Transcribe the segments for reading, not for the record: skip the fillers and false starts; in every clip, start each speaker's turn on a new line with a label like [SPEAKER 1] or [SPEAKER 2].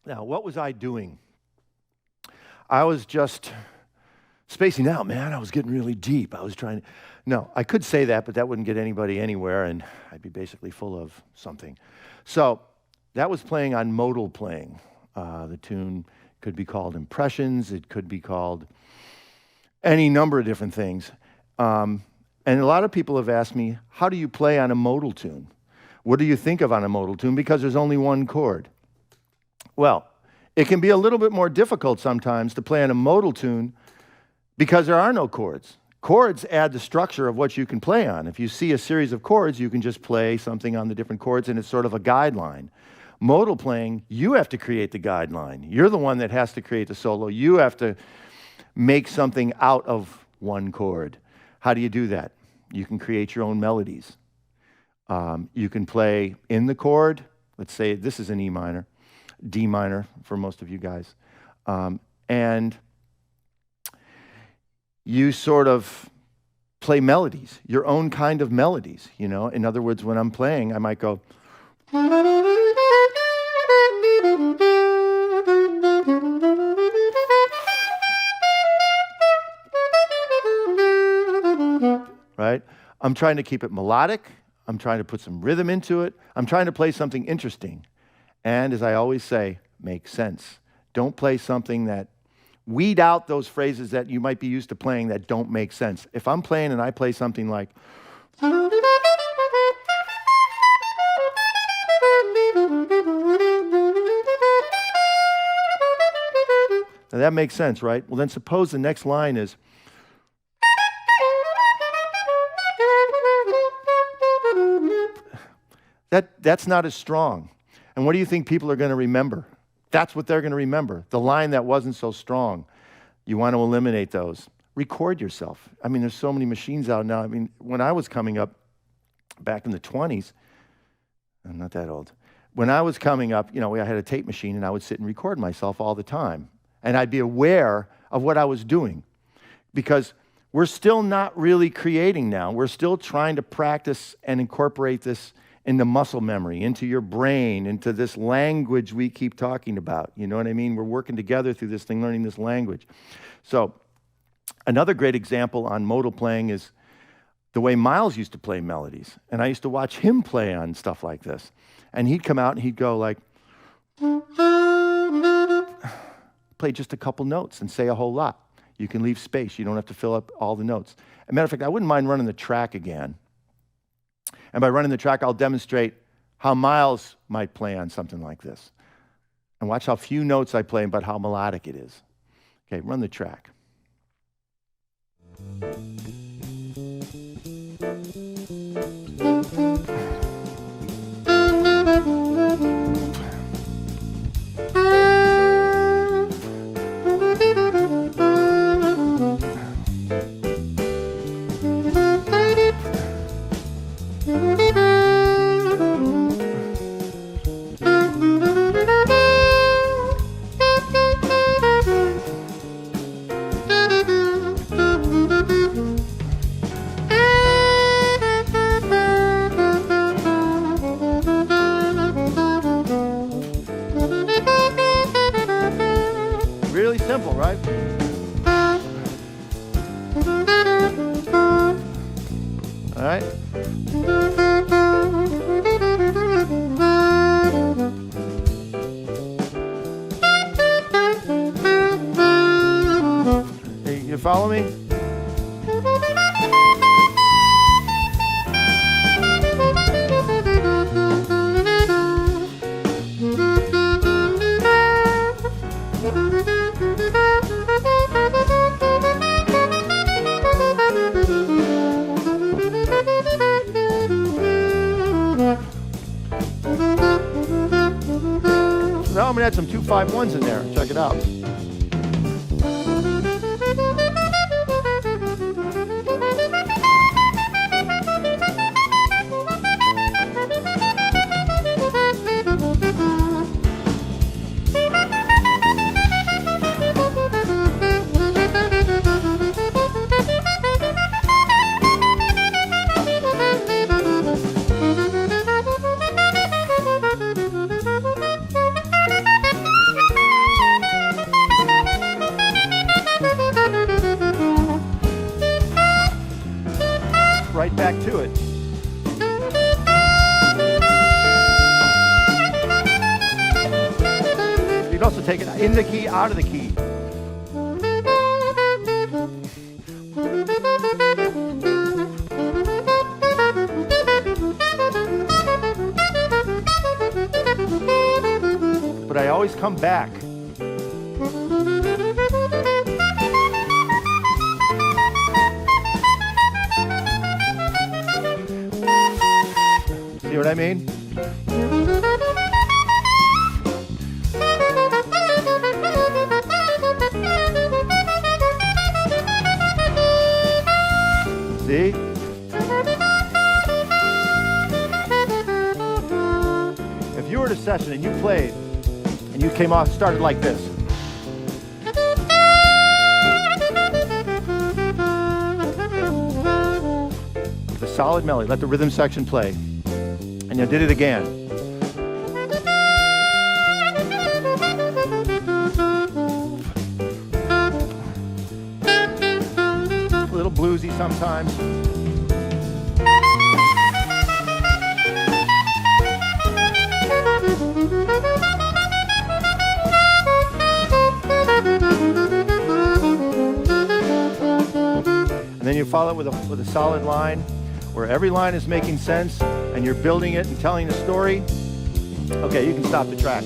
[SPEAKER 1] Now, what was I doing? I was just spacing out, man. I was getting really deep. I was trying to... No, I could say that, but that wouldn't get anybody anywhere, and I'd be basically full of something. So that was playing on modal playing. The tune could be called impressions. It could be called any number of different things. And a lot of people have asked me, how do you play on a modal tune? What do you think of on a modal tune? Because there's only one chord. Well, it can be a little bit more difficult sometimes to play on a modal tune because there are no chords. Chords add the structure of what you can play on. If you see a series of chords, you can just play something on the different chords, and it's sort of a guideline. Modal playing, you have to create the guideline. You're the one that has to create the solo. You have to make something out of one chord. How do you do that? You can create your own melodies. You can play in the chord. Let's say this is an E minor, D minor for most of you guys. And you sort of play melodies, your own kind of melodies, you know? In other words, when I'm playing, I might go... Right? I'm trying to keep it melodic. I'm trying to put some rhythm into it. I'm trying to play something interesting. And as I always say, make sense. Don't play something that... Weed out those phrases that you might be used to playing that don't make sense. If I'm playing and I play something like... Now that makes sense, right? Well, then suppose the next line is... That's not as strong. And what do you think people are going to remember? That's what they're going to remember, the line that wasn't so strong. You want to eliminate those. Record yourself. I mean, there's so many machines out now. I mean, when I was coming up back in the 20s, I'm not that old. When I was coming up, you know, I had a tape machine and I would sit and record myself all the time. And I'd be aware of what I was doing because we're still not really creating now. We're still trying to practice and incorporate this into muscle memory, into your brain, into this language we keep talking about. You know what I mean? We're working together through this thing, learning this language. So another great example on modal playing is the way Miles used to play melodies. And I used to watch him play on stuff like this. And he'd come out and he'd go like, play just a couple notes and say a whole lot. You can leave space. You don't have to fill up all the notes. As a matter of fact, I wouldn't mind running the track again. And by running the track, I'll demonstrate how Miles might play on something like this. And watch how few notes I play, but how melodic it is. Okay, run the track. Really simple, right? All right. Hey, you follow me? Now I'm going to add some 2-5-1s in there. Check it out. take it in the key, out of the key. But I always come back. See what I mean? See? If you were at a session and you played and you came off, started like this. With a solid melody, let the rhythm section play. And you did it again. A little bluesy sometimes. And then you follow it with a solid line where every line is making sense and you're building it and telling the story. Okay, you can stop the track.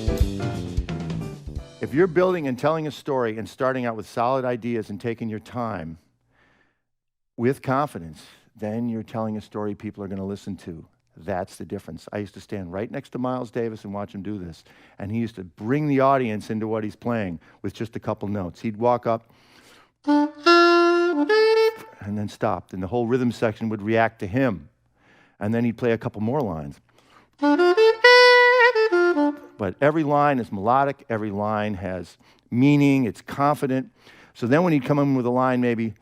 [SPEAKER 1] If you're building and telling a story and starting out with solid ideas and taking your time with confidence, then you're telling a story people are going to listen to. That's the difference. I used to stand right next to Miles Davis and watch him do this. And he used to bring the audience into what he's playing with just a couple notes. He'd walk up and then stopped, and the whole rhythm section would react to him. And then he'd play a couple more lines. But every line is melodic, every line has meaning, it's confident. So then when he'd come in with a line maybe,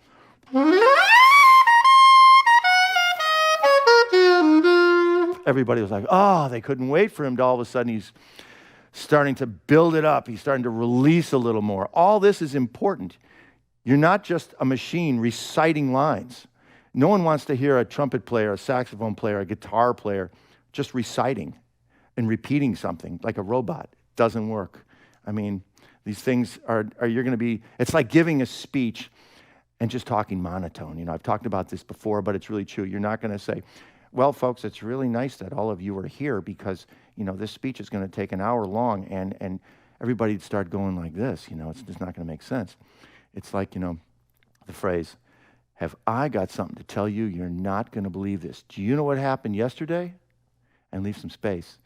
[SPEAKER 1] everybody was like, oh, they couldn't wait for him to all of a sudden he's starting to build it up. He's starting to release a little more. All this is important. You're not just a machine reciting lines. No one wants to hear a trumpet player, a saxophone player, a guitar player just reciting and repeating something like a robot. It doesn't work. I mean, these things you're going to be, it's like giving a speech and just talking monotone. You know, I've talked about this before, but it's really true. You're not going to say, well, folks, it's really nice that all of you are here because, you know, this speech is going to take an hour long and everybody'd start going like this. You know, it's just not going to make sense. It's like, you know, the phrase, have I got something to tell you? You're not going to believe this. Do you know what happened yesterday? And leave some space.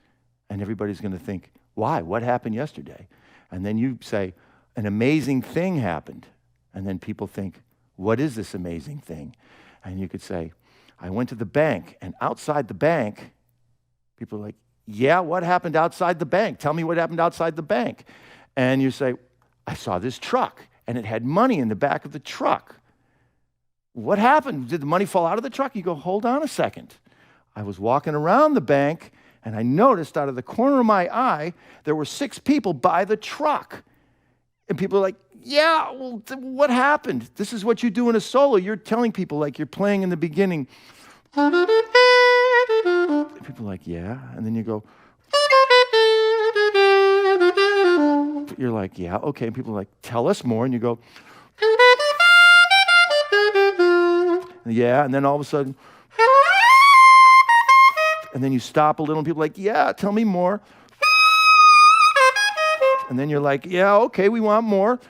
[SPEAKER 1] And everybody's going to think, why? What happened yesterday? And then you say, an amazing thing happened. And then people think, what is this amazing thing? And you could say, I went to the bank, and outside the bank, people are like, yeah, what happened outside the bank? Tell me what happened outside the bank. And you say, I saw this truck, and it had money in the back of the truck. What happened? Did the money fall out of the truck? You go, hold on a second. I was walking around the bank, and I noticed out of the corner of my eye, there were 6 people by the truck. And people are like, yeah, well, what happened? This is what you do in a solo. You're telling people like you're playing in the beginning. People are like, yeah. And then you go, you're like, yeah, okay. And people are like, tell us more. And you go, yeah. And then all of a sudden, and then you stop a little and people are like, yeah, tell me more. And then you're like, yeah, okay, we want more.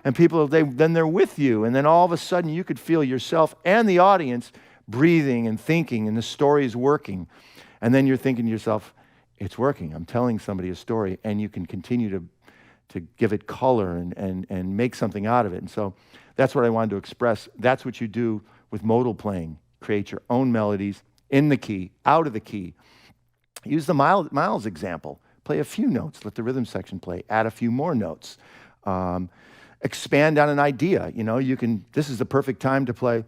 [SPEAKER 1] And people, then they're with you. And then all of a sudden you could feel yourself and the audience breathing and thinking, and the story is working. And then you're thinking to yourself, it's working. I'm telling somebody a story, and you can continue to give it color and make something out of it. And so that's what I wanted to express. That's what you do with modal playing. Create your own melodies in the key, out of the key. Use the Miles example. Play a few notes. Let the rhythm section play. Add a few more notes. Expand on an idea. You know, you can. This is the perfect time to play.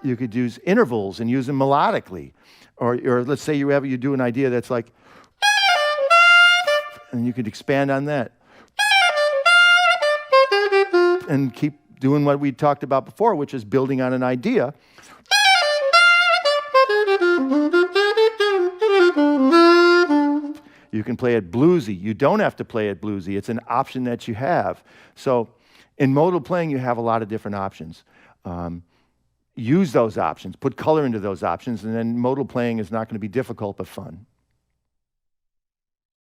[SPEAKER 1] You could use intervals and use them melodically, or let's say you do an idea that's like, and you could expand on that, and keep doing what we talked about before, which is building on an idea. You can play it bluesy. You don't have to play it bluesy. It's an option that you have. So in modal playing, you have a lot of different options. Use those options. Put color into those options, and then modal playing is not going to be difficult but fun.